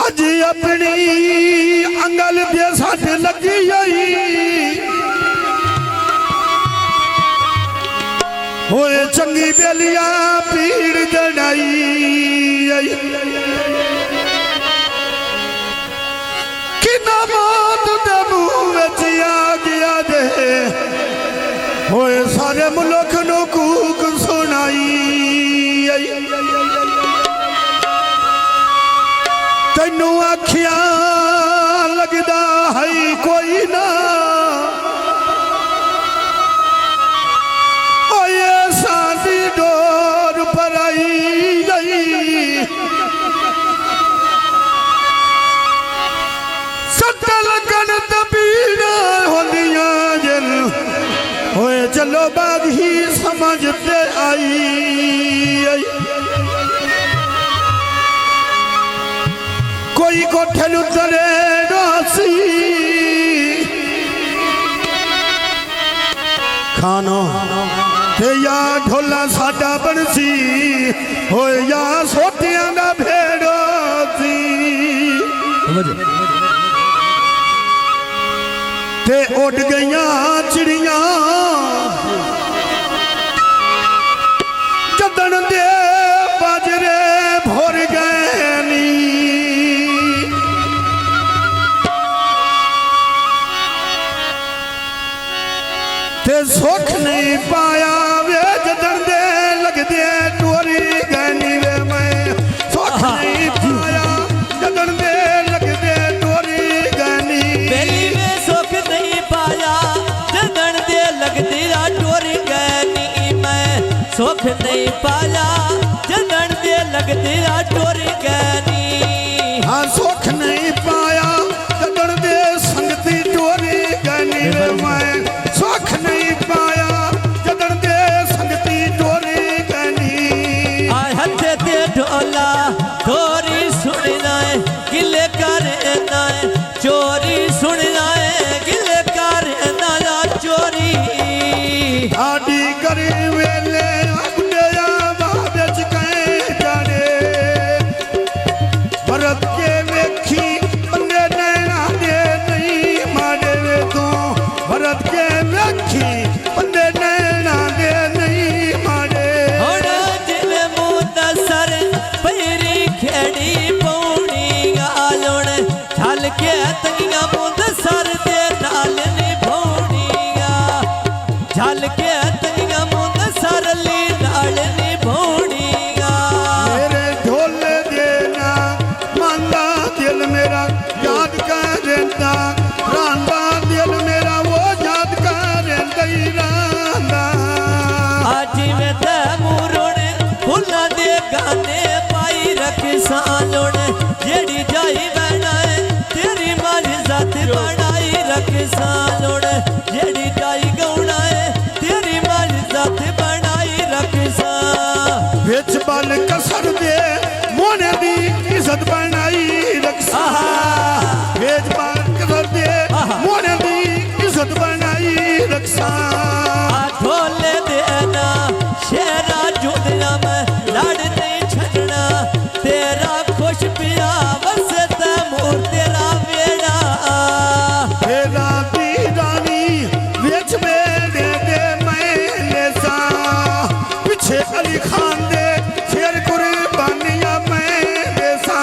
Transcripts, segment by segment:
अज अपनी अंगल दे सट लगी आई होए चंगी बेलिया पीड़ जड़ाई किना मौत दे मुंह विच आ गया दे होए सारे मुल्क नूं कूक सुनाई तैनू आखिया लगदा है कोई ना ओए साडी डोर पर आई गई सटल गन तबीना होंदियां जल होए चलो बाग ही समझते आई कोई कोठे नूं तरे नासी खानो ते या ढोला साडा बनसी होए या सोटियां दा भेड़ो सी ते उड़ गईयां चिड़ियां जदन दे बाजरे भोर गए नी ते सुख नहीं पाया वे जदन दे लगदे टोरी गनी वे मैं सुख नहीं पाया जदन दे लगदे टोरी गनी बेली में सुख नहीं पाया जदन दे लगदे टोरी गनी मैं सुख नहीं पाया जदन दे लगदे टोरी गनी हाँ सुख नहीं पाया जदन दे संगती टोरी गनी वे मैं सुख नहीं पाया जदन दे संगती टोरी गनी हथे ते ढोला थोरी सुनना है गिले करना है चोरी सुनना है गिले करना चोरी आडी करे वेले अगुड़िया बाबेच कहे जाने भरत के वेखी बंदे नैना दे नहीं मारे वे तू भरत के वेखी बंदे नैना दे नहीं मारे होड़ा जिल मुदसर पैरी खेड़ी पौनी आलोण ढल के तंगिया मुदसर दे नाल निभौनिया ढल के तंगिया मुदसर ली नाल निभौनिया मेरे ढोले देना मांदा दिल मेरा याद कर रहता रांदा दिल मेरा वो याद कर रहता आज में ते मुरुण फुल्ला दे गाने पाई रख सालोण जेड़ी जाई बनाए तेरी मारी जात बनाई रख सालोण जेड़ी जाई गौना है तेरी मारी जात बनाई रख सा बिच बल कसर दे मोने दी इज्जत बनाई रखसा बिच बल कसर दे मोने दी इज्जत बनाई रखसा ढोले देना शेरा जुड़ना मैं लड़ नहीं छड़ना तेरा खुश पिया वसता मोर तेरा बेड़ा तेरा दी रानी बिच मेरे दे मैं सा पीछे अली खान दे शेर कुर्बानियां मैं सा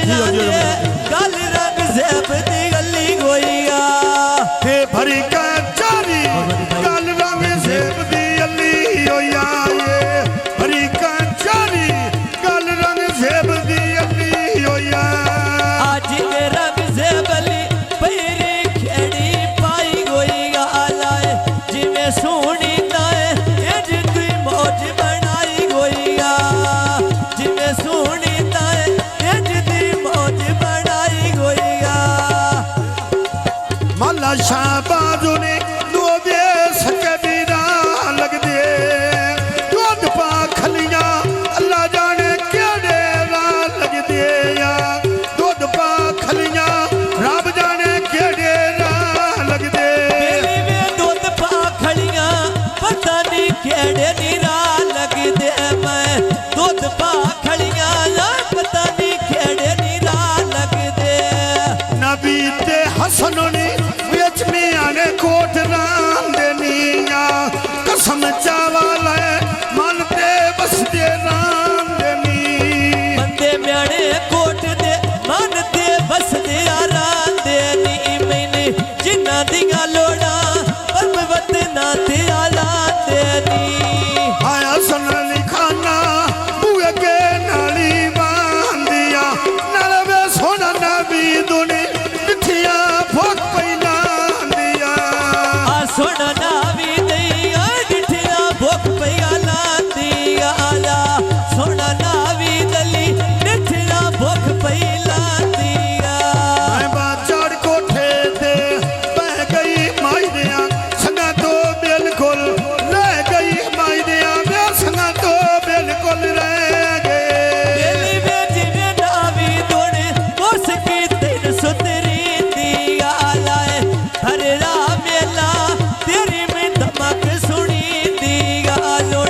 ਲਾਂਦੇ ਗੱਲ ਰੰਗ ਜ਼ੈਬ ਦੀ ਗੱਲੀ ਗੋਈਆ ਤੇ ਭਰੀ ਕਚਾਰੀ ਗਲ ਰੰਗ ਜ਼ੇਬ ਦੀ ਅੱਲੀ ਹੋਇਆ ਏ ਭਰੀ ਕਚਾਰੀ ਗਲ ਰੰਗ ਜ਼ੇਬ ਦੀ ਅੱਲੀ ਹੋਇਆ ਅੱਜ ਦੇ ਰੰਗ ਜ਼ੇਬਲੀ ਪੀਰੀ ਖੇੜੀ ਪਾਈ ਗੋਈਆ ਲਾਏ ਜਿਵੇਂ ਸੋਹਣੀ ਤਾਏ ਇੰਜ ਦੀ ਮੌਜ ਬਣਾਈ ਗੋਈਆ ਜਿਵੇਂ ਸੋਹਣੀ ਤਾਏ ਇੰਜ ਦੀ ਮੌਜ ਬਣਾਈ ਗੋਈਆ ਮਾਲਾ ਸ਼ਾਬਾਜ਼ੂ ਨੇ ਦੋਵੇ ਸਕਬੀਰਾ ਲੱਗਦੇ ਦੁੱਧ ਪਾ ਖਲੀਆਂ ਅੱਲਾ ਜਾਣੇ ਕਿਹੜੇ ਰਾਹ ਲੱਗਦੇ ਆ ਦੁੱਧ ਪਾ ਖਲੀਆਂ ਰੱਬ ਜਾਣੇ ਕਿਹੜੇ ਰਾਹ ਲੱਗਦੇ ਮੇਲੀ ਵੇ ਦੁੱਧ ਪਾ ਖੜੀਆਂ ਪਤਾ ਨਹੀਂ ਕਿਹੜੇ ਨੀ ਰਾਹ ਲੱਗਦੇ ਮੈਂ ਦੁੱਧ ਪਾ ਖੜੀਆਂ ਲਾ ਪਤਾ ਨਹੀਂ ਕਿਹੜੇ ਨੀ ਰਾਹ ਲੱਗਦੇ ਨਬੀ ਤੇ ਹਸਨ ਨੇ ਵਿੱਚ ਮੀਆਂ ਨੇ ਕੋਟ ਰਾਮ ਦੇ ਨੀਆਂ ਕਸਮ ਚਾਵਾ ਲੈ ਮਨ ਤੇ ਬਸਦੇ ਰਾਮ ਦੇ ਨੀ ਬੰਦੇ ਮਿਆਣੇ ਕੋਟ ਦੇ ਮਨ ਤੇ ਬਸਦੇ ਆਰਾਂ ਦੇ ਨੀ ਮੈਨੇ ਜਿਨ੍ਹਾਂ ਦੀਆਂ ਲੋੜਾਂ ਪਰਮ ਵਤਨਾਂ ਤੇ ਆਲਾਂ ਦੇ ਨੀ ਆਇਆ ਸਨ ਲਿਖਾਨਾ ਬੂਏ ਕੇ ਨਾਲੀ ਬਾਂਦੀਆਂ ਨਾਲ ਵੇ ਸੋਨਾ ਨਬੀ ਦੁਨੀ ਮਿੱਠੀਆਂ ਭੁੱਖ ਪੈਲਾਂ ਦੀਆਂ ਆ ਸੋਹਣਾ ਨਾਵੀ ਦਈਆ ਡਿਠੀਆਂ ਭੁੱਖ ਪਈਆ ਲਾਂਦੀਆਂ ਆਲਾ ਸੋਹਣਾ ਨਾਵੀ ਦਲੀ ਡਿਠੀਆਂ ਭੁੱਖ ਪਈ ਲਾਂਦੀਆਂ ਮੈਂ ਬਾ ਚੜ ਕੋਠੇ ਤੇ ਬਹਿ ਗਈ ਮਾਈ ਦਿਆਂ ਸੰਗਾਂ ਤੋਂ ਬਿਲਕੁਲ ਰਹਿ ਗਈ ਮਾਈ ਦਿਆਂ ਵੇ ਸੰਗਾਂ ਤੋਂ ਬਿਲਕੁਲ ਰਹਿ ਗਏ ਮੇਲੀ ਵੇ ਜਿਵੇਂ ਨਾਵੀ ਦੋਣੇ ਉਸ ਕੀ 303 ਦੀ ਆਲਾਏ ਹਰ ਰਾਹ ਮੇਲਾ ਤੇਰੀ ਮੈਂ ਧਮਕ ਸੁਣੀ ਦੀ ਗਾਲੋੜ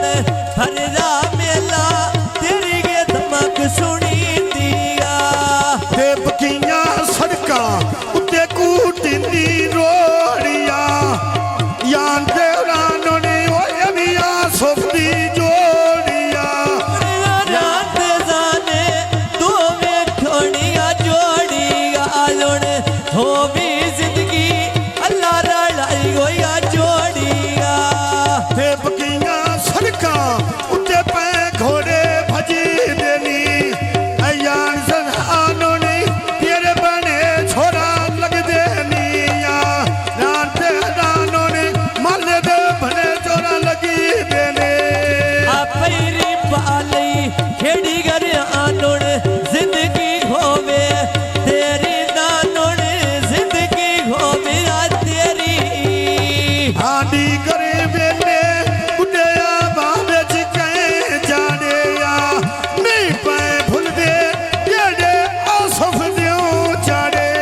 ਹਰ ਰਾਹ ਮੇਲਾ ਤੇਰੀ ਗੇ ਧਮਕ ਸੁਣੀ ਦੀ ਆ ਤੇ ਪਕੀਆਂ ਸੜਕਾਂ ਉੱਤੇ ਕੂਟਿੰਦੀ ਰੋੜੀਆਂ ਯਾਨ ਦੇ ਰਾਨੋ ਨੇ ਓਏ ਮੀਆਂ ਸੁਫਦੀ ਜੋੜੀਆਂ ਰਾਤ ਜਾਣੇ ਦੋਵੇਂ ਖੋਣੀਆਂ ਜੋੜੀਆਂ ਲੋੜ ਹੋਵੀ ਜ਼ਿੰਦਗੀ ਅੱਲਾ ਰਲਾਈ ਹੋਇਆ ਜੋੜੀਆਂ ਤੇ ਪਕੀਆਂ ਸੜਕਾਂ ਉੱਤੇ ਪੈ ਘੋੜੇ ਭਜੀ ਦੇਨੀ ਐ ਯਾਨ ਜ਼ਹਾਨੋ ਨੇ ਤੇਰੇ ਬਣੇ ਛੋਰਾ ਲੱਗਦੇ ਨੀਆਂ ਯਾਨ ਤੇ ਰਾਨੋ ਨੇ ਮਾਲੇ ਦੇ ਬਣੇ ਛੋਰਾ ਲੱਗੀ ਦੇਨੇ ਆ ਪੈਰੀ ਪਾ ਲਈ ਖੇੜੀ ਗਰ ਆਨੋੜ ਜ਼ਿੰਦਗੀ ਹੋਵੇ ਤੇਰੀ ਨਾਨੋੜ ਜ਼ਿੰਦਗੀ ਹੋਵੇ ਆ ਤੇਰੀ ਆਡੀ ਕਰੇ ਵੇਲੇ ਬੁੱਢਿਆ ਬਾਵੇ ਚ ਕਹੇ ਜਾਣਿਆ ਨਹੀਂ ਪੈ ਭੁੱਲਦੇ ਜਿਹੜੇ ਆਸਫ ਦਿਓ ਚਾੜੇ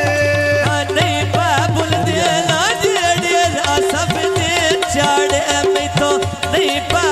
ਨਹੀਂ ਪਾ ਭੁੱਲਦੇ ਨਾ ਜਿਹੜੇ ਰਾਸਫ ਦੇ ਚਾੜੇ ਮੈਥੋਂ ਨਹੀਂ ਪਾ